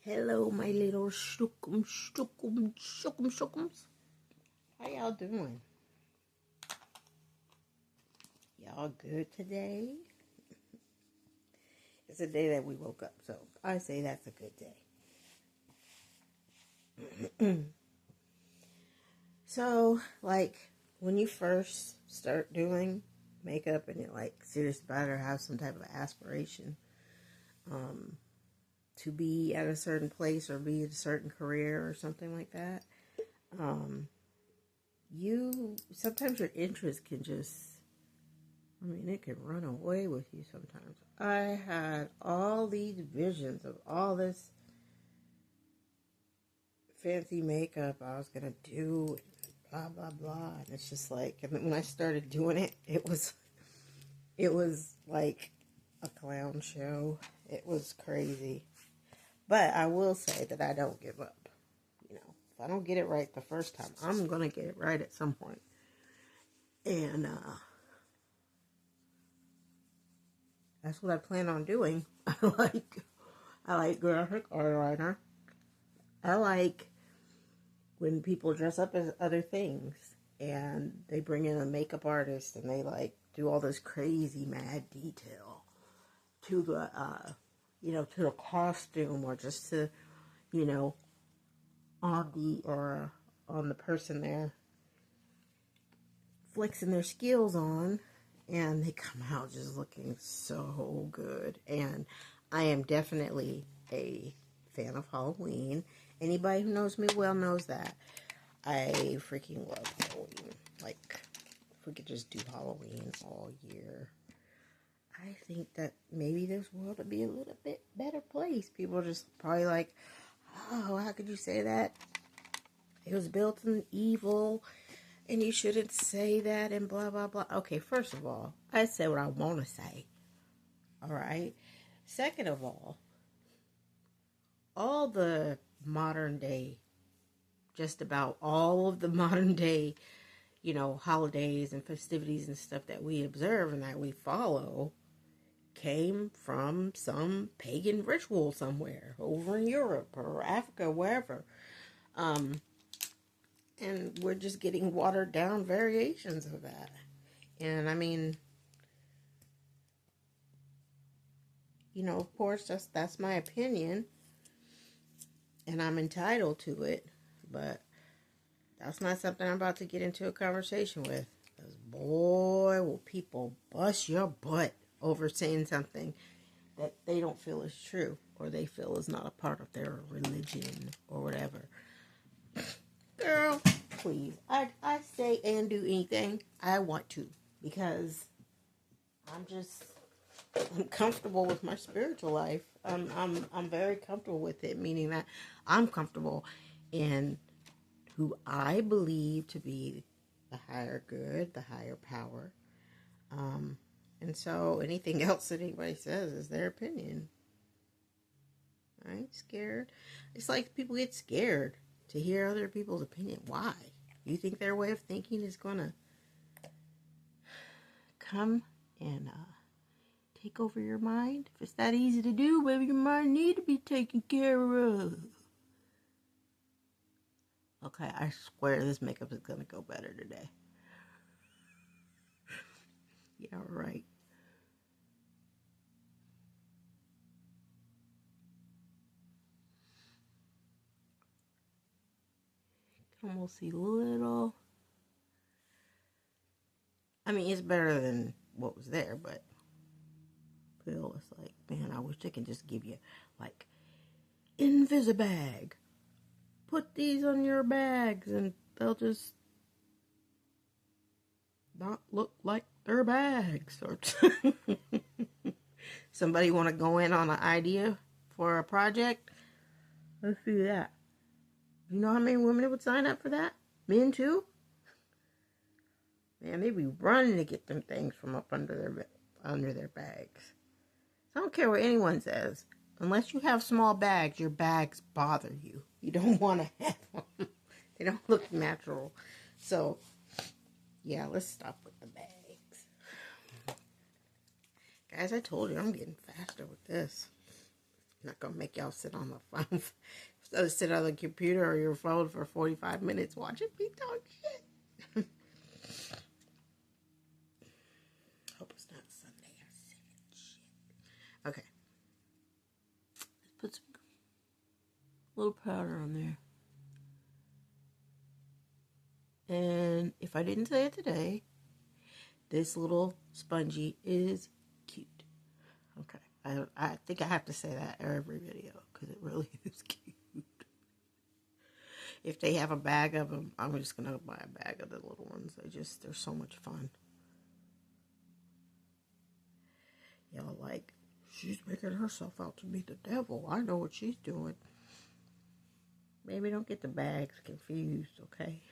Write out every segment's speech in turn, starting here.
Hello, my little shookums. How y'all doing? Y'all good today? It's a day that we woke up, so I say that's a good day. So, like, when you first start doing makeup and you're like serious about it or have some type of aspiration, to be at a certain place or be in a certain career or something like that, you sometimes your interest can it can run away with you sometimes. I had all these visions of all this fancy makeup I was gonna do, blah blah blah, and it's just like, and when I started doing it, it was like a clown show. It was crazy. But I will say that I don't give up. You know, if I don't get it right the first time, I'm going to get it right at some point. And that's what I plan on doing. I like graphic eyeliner. I like when people dress up as other things and they bring in a makeup artist and they like do all this crazy mad detail to the to the costume, or just to, on the person they're flexing their skills on, and they come out just looking so good. And I am definitely a fan of Halloween. Anybody who knows me well knows that I freaking love Halloween. Like, if we could just do Halloween all year, I think that maybe this world would be a little bit better place. People are just probably like, oh, how could you say that? It was built in evil, and you shouldn't say that, and blah, blah, blah. Okay, first of all, I say what I want to say. All right? Second of all the modern day, just about all of the modern day, holidays and festivities and stuff that we observe and that we follow came from some pagan ritual somewhere over in Europe or Africa, wherever. And we're just getting watered down variations of that. And I mean, of course, that's my opinion, and I'm entitled to it, but that's not something I'm about to get into a conversation with. Because, boy, will people bust your butt over saying something that they don't feel is true, or they feel is not a part of their religion, or whatever. Girl, please. I say and do anything I want to, because I'm comfortable with my spiritual life. I'm very comfortable with it, meaning that I'm comfortable in who I believe to be the higher good, the higher power. And so anything else that anybody says is their opinion. I ain't scared. It's like people get scared to hear other people's opinion. Why? You think their way of thinking is going to come and take over your mind? If it's that easy to do, maybe your mind need to be taken care of. Okay, I swear this makeup is going to go better today. Yeah, right. Can almost see little. I mean, it's better than what was there, but still, it's like, man, I wish they could just give you, like, Invisibag. Put these on your bags, and they'll just not look like their bags. Or somebody want to go in on an idea for a project? Let's do that. You know how many women would sign up for that? Men too? Man, they be running to get them things from up under their bags. So I don't care what anyone says. Unless you have small bags, your bags bother you. You don't want to have them. They don't look natural. So, yeah, let's stop with the bags. Guys, I told you I'm getting faster with this. I'm not going to make y'all sit on the phone. Sit on the computer or your phone for 45 minutes watching me talk shit. Hope it's not Sunday. I said shit. Okay. Let's put some little powder on there. And if I didn't say it today, this little spongy is cute. Okay. I think I have to say that every video because it really is cute. If they have a bag of them, I'm just going to buy a bag of the little ones. They're so much fun. Y'all like, she's making herself out to be the devil. I know what she's doing. Maybe don't get the bags confused, okay?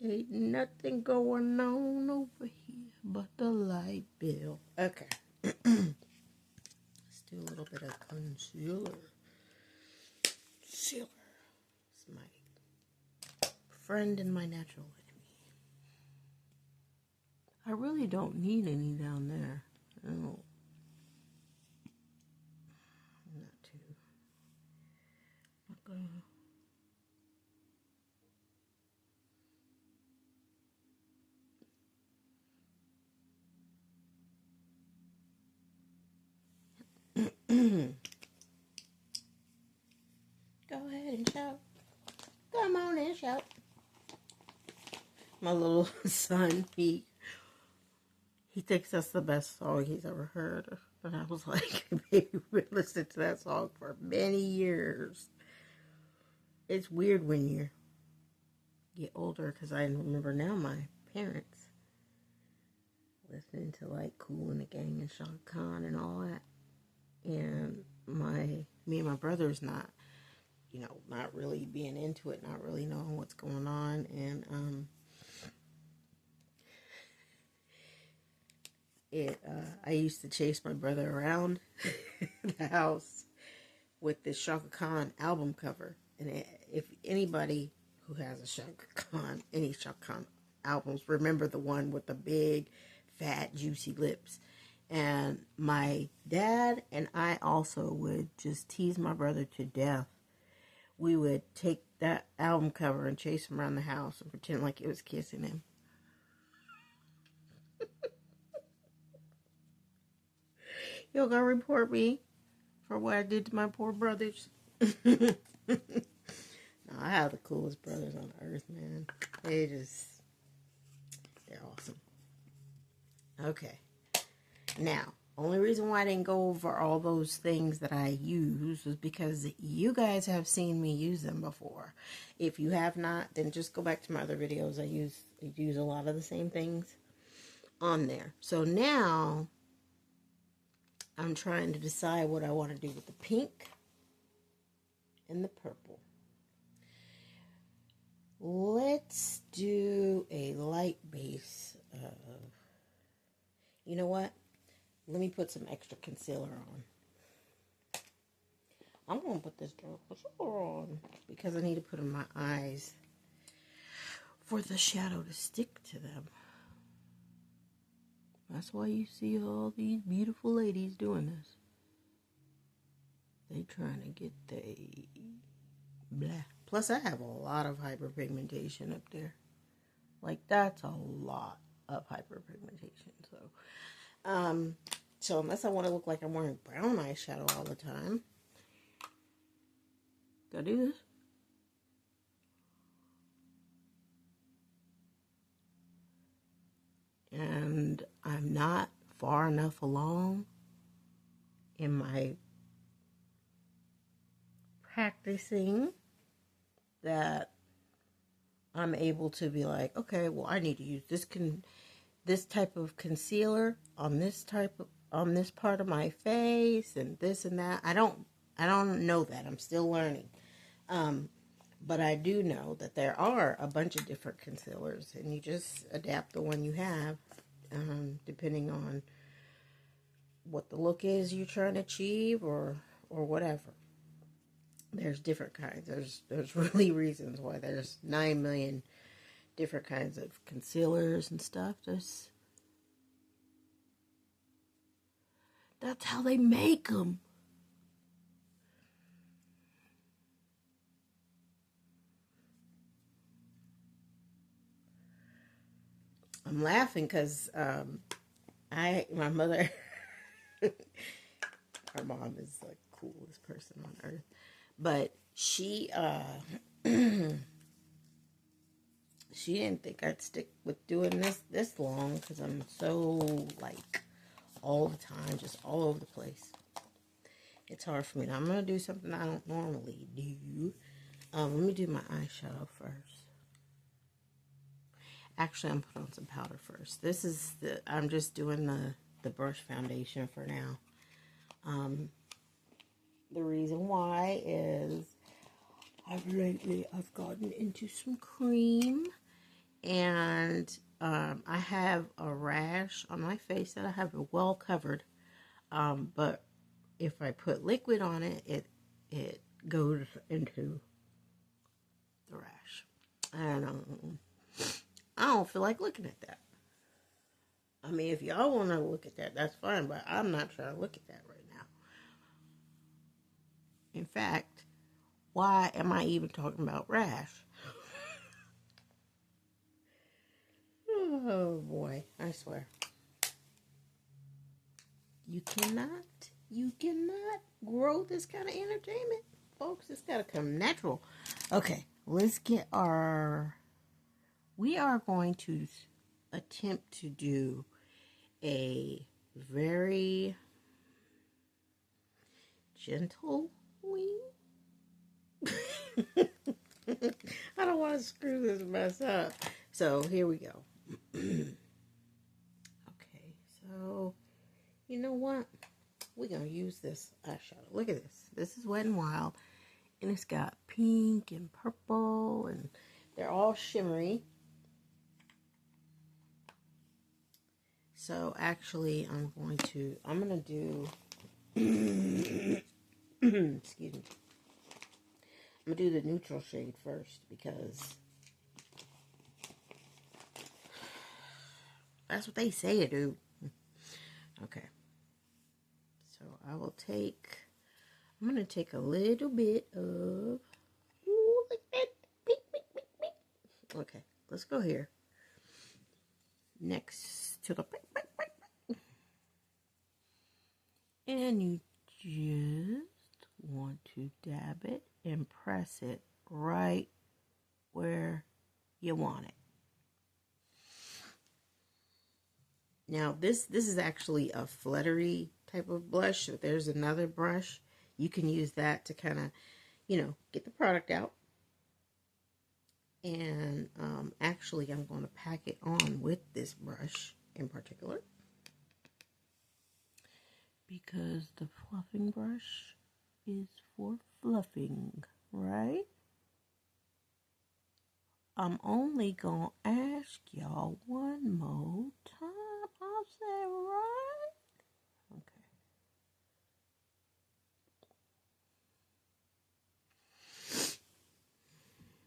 Ain't nothing going on over here but the light bill. Okay. Let's do a little bit of concealer. Concealer. It's my friend and my natural enemy. I really don't need any down there. No. Not too. Not gonna. Go ahead and shout. Come on and shout. My little son, he thinks that's the best song he's ever heard. And I was like, baby, we've been listening to that song for many years. It's weird when you get older, because I remember now my parents listening to like Kool and the Gang and Shaka Khan and all that. And me and my brother's not really being into it, not really knowing what's going on. And I used to chase my brother around the house with this Shaka Khan album cover. And if anybody who has any Shaka Khan albums, remember the one with the big, fat, juicy lips. And my dad and I also would just tease my brother to death. We would take that album cover and chase him around the house and pretend like it was kissing him. You're gonna report me for what I did to my poor brothers. No, I have the coolest brothers on earth, man. They're awesome. Okay. Now, only reason why I didn't go over all those things that I use was because you guys have seen me use them before. If you have not, then just go back to my other videos. I use a lot of the same things on there. So now I'm trying to decide what I want to do with the pink and the purple. Let's do a light base of, you know what? Let me put some extra concealer on. I'm going to put this dark concealer on because I need to put in my eyes for the shadow to stick to them. That's why you see all these beautiful ladies doing this. They trying to get the blah. Plus, I have a lot of hyperpigmentation up there. Like, that's a lot of hyperpigmentation. So unless I want to look like I'm wearing brown eyeshadow all the time, gotta do this. And I'm not far enough along in my practicing that I'm able to be like, okay, well, I need to use this type of concealer on this part of my face and this and that. I don't know that. I'm still learning. But I do know that there are a bunch of different concealers, and you just adapt the one you have, depending on what the look is you're trying to achieve or whatever. There's different kinds. There's really reasons why there's 9 million different kinds of concealers and stuff. That's how they make them. I'm laughing because my mother, her mom is the coolest person on earth, but she she didn't think I'd stick with doing this long because I'm so like all the time, just all over the place. It's hard for me. Now I'm gonna do something I don't normally do. Let me do my eyeshadow first. Actually, I'm putting on some powder first. I'm just doing the brush foundation for now. The reason why is I've gotten into some cream, and I have a rash on my face that I have well covered. But if I put liquid on it, it goes into the rash. And I don't feel like looking at that. I mean, if y'all want to look at that, that's fine, but I'm not trying to look at that right now. In fact, why am I even talking about rash? Oh boy, I swear. You cannot grow this kind of entertainment, folks. It's got to come natural. Okay, let's get we are going to attempt to do a very gentle wing. I don't want to screw this mess up. So here we go. Okay, so you know what? We're going to use this eyeshadow. Look at this. This is Wet n Wild. And it's got pink and purple. And they're all shimmery. So actually, I'm going to do... excuse me. I'm going to do the neutral shade first. Because that's what they say to do. Okay. So I'm going to take a little bit of, ooh, like that. Beep, beep, beep, beep. Okay, let's go here. Next to the, and you just want to dab it and press it right where you want it. Now, this is actually a fluttery type of blush. So there's another brush. You can use that to kind of, get the product out. And actually, I'm going to pack it on with this brush in particular. Because the fluffing brush is for fluffing, right? I'm only going to ask y'all one more time. I'll say right. Okay.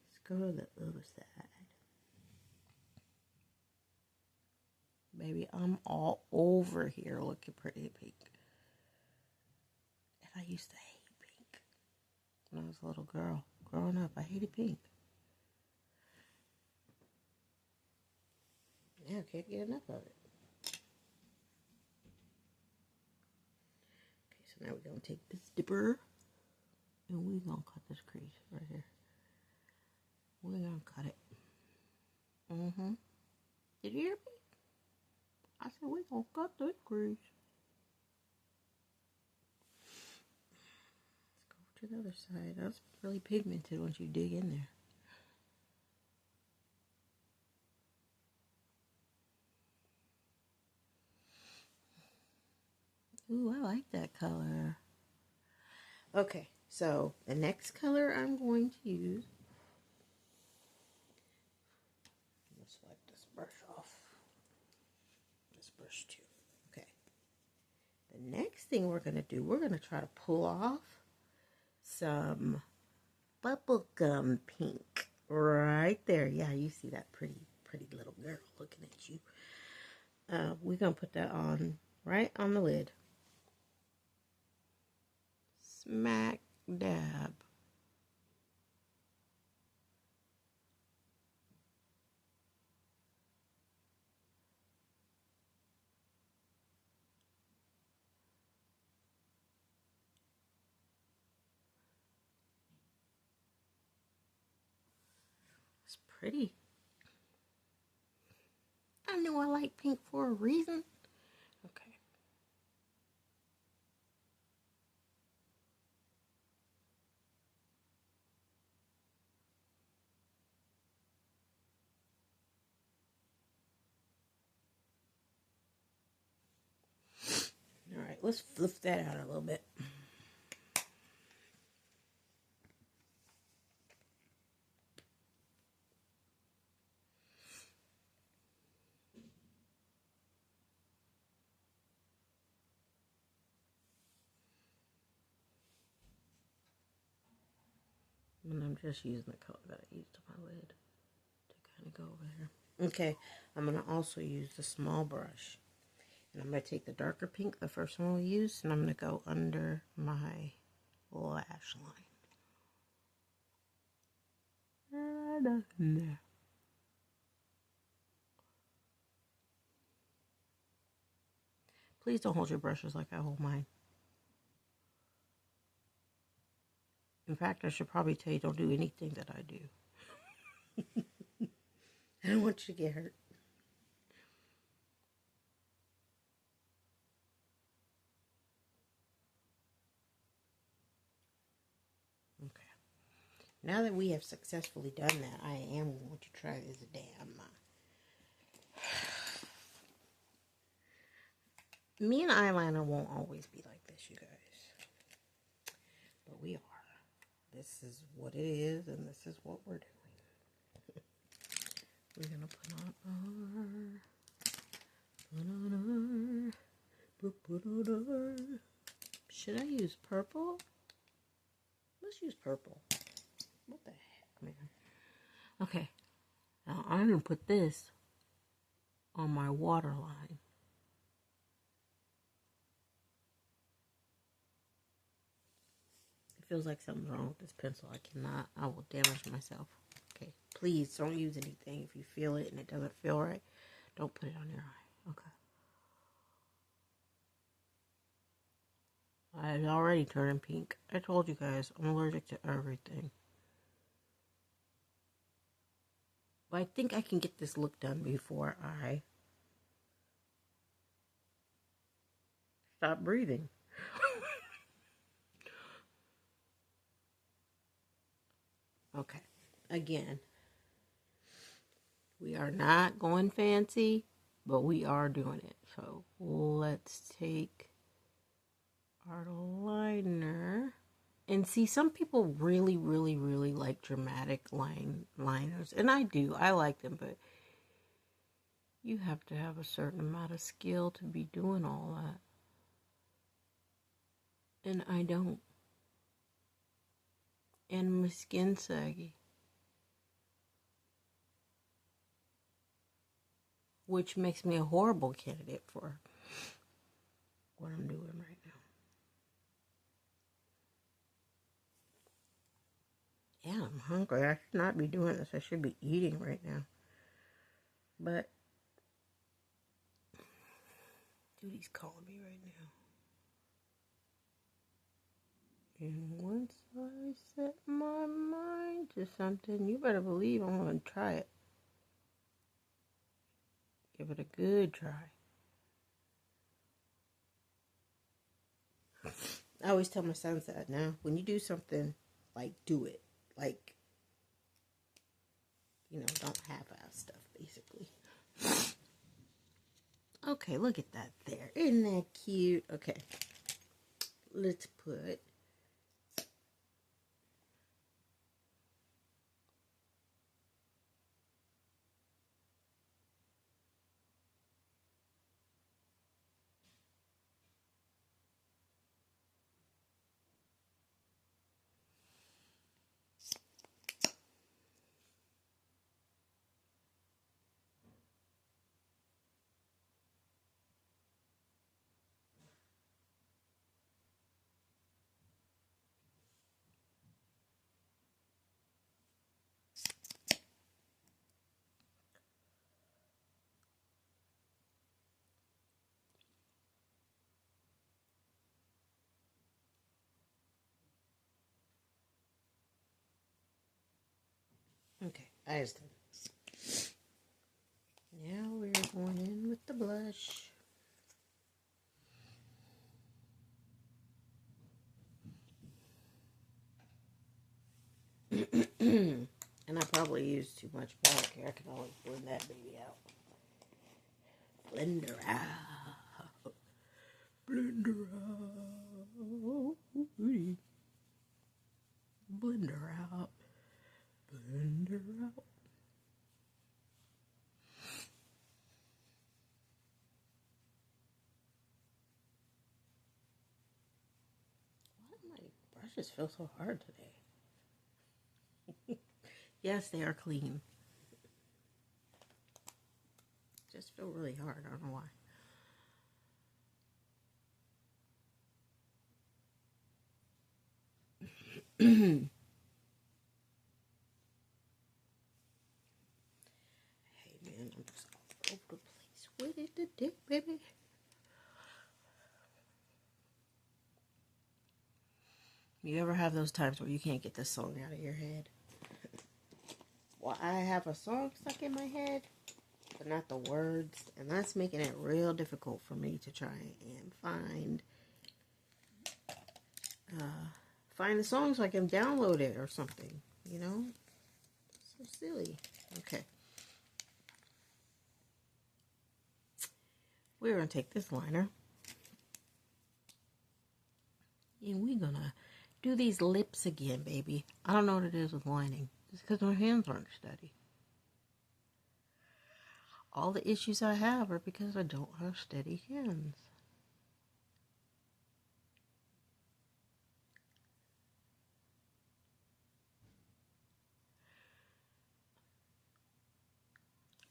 Let's go to the other side. Baby, I'm all over here looking pretty pink. And I used to hate pink when I was a little girl. Growing up, I hated pink. Yeah, I can't get enough of it. Okay, so now we're going to take this dipper and we're going to cut this crease right here. We're going to cut it. Did you hear me? I said we're going to cut this crease. Let's go to the other side. That's really pigmented once you dig in there. Ooh, I like that color. Okay, so the next color I'm going to use. Let's wipe this brush off. This brush too. Okay. The next thing we're going to do, we're going to try to pull off some bubblegum pink right there. Yeah, you see that pretty little girl looking at you. We're going to put that on right on the lid. Smack dab. It's pretty. I knew I like pink for a reason. Okay. All right, let's flip that out a little bit. And I'm just using the color that I used on my lid to kind of go over there. Okay, I'm going to also use the small brush. And I'm going to take the darker pink, the first one we used, and I'm going to go under my lash line. Right in there. Please don't hold your brushes like I hold mine. In fact, I should probably tell you don't do anything that I do. I don't want you to get hurt. Okay. Now that we have successfully done that, I am going to try this damn. Me and eyeliner won't always be like this, you guys. But we are. This is what it is, and this is what we're doing. We're going to put on our... Should I use purple? Let's use purple. What the heck, man? Okay. Now I'm going to put this on my waterline. It feels like something's wrong with this pencil. I will damage myself. Okay, please don't use anything. If you feel it and it doesn't feel right, don't put it on your eye. Okay. I already turning pink. I told you guys, I'm allergic to everything. But I think I can get this look done before I stop breathing. Okay. Again, we are not going fancy, but we are doing it. So let's take our liner. And see, some people really, really, really like dramatic liners. And I do. I like them, but you have to have a certain amount of skill to be doing all that. And I don't. And my skin's saggy. Which makes me a horrible candidate for what I'm doing right now. Yeah, I'm hungry. I should not be doing this. I should be eating right now. But Judy's calling me right now. And once I set my mind to something, you better believe I'm going to try it. Give it a good try. I always tell my sons that now. When you do something, like, do it. Like, don't half-ass stuff, basically. Okay, look at that there. Isn't that cute? Okay. Let's put... Okay, I just did this. Now we're going in with the blush. And I probably used too much black here. I can always blend that baby out. Blender out. Blender out. Blender out. Blender out. Why do my brushes feel so hard today? Yes, they are clean. Just feel really hard. I don't know why. Hey man, I'm just all over the place with it today, baby. You ever have those times where you can't get the song out of your head? Well, I have a song stuck in my head, but not the words, and that's making it real difficult for me to try and find the song so I can download it or something, you know? So silly. Okay. We're going to take this liner, and we're going to do these lips again, baby. I don't know what it is with lining. It's because my hands aren't steady. All the issues I have are because I don't have steady hands.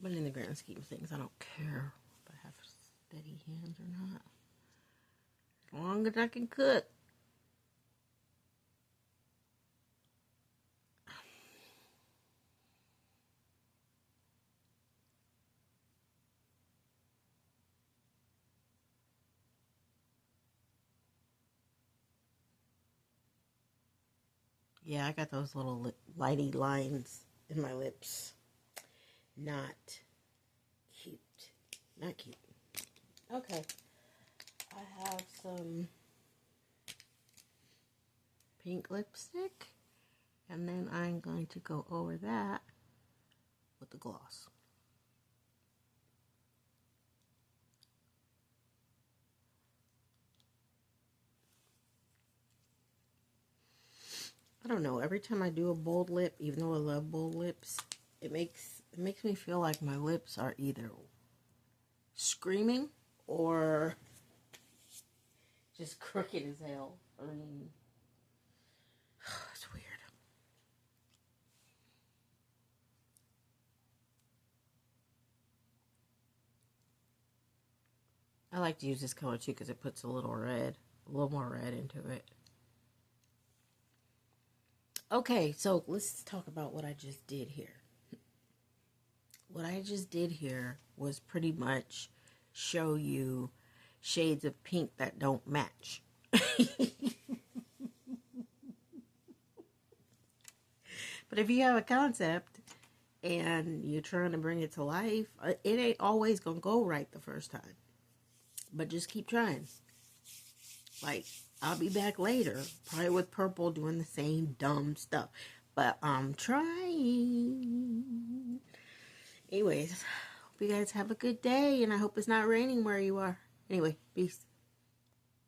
But in the grand scheme of things, I don't care if I have steady hands or not. As long as I can cook. Yeah, I got those little lighty lines in my lips. Not cute. Not cute. Okay. I have some pink lipstick. And then I'm going to go over that with the gloss. I don't know. Every time I do a bold lip, even though I love bold lips, it makes me feel like my lips are either screaming or just crooked as hell. I mean, it's weird. I like to use this color too because it puts a little more red into it. Okay, so let's talk about what I just did here. What I just did here was pretty much show you shades of pink that don't match. But if you have a concept and you're trying to bring it to life, it ain't always going to go right the first time. But just keep trying. Like, I'll be back later, probably with purple doing the same dumb stuff. But I'm trying. Anyways, hope you guys have a good day, and I hope it's not raining where you are. Anyway, peace.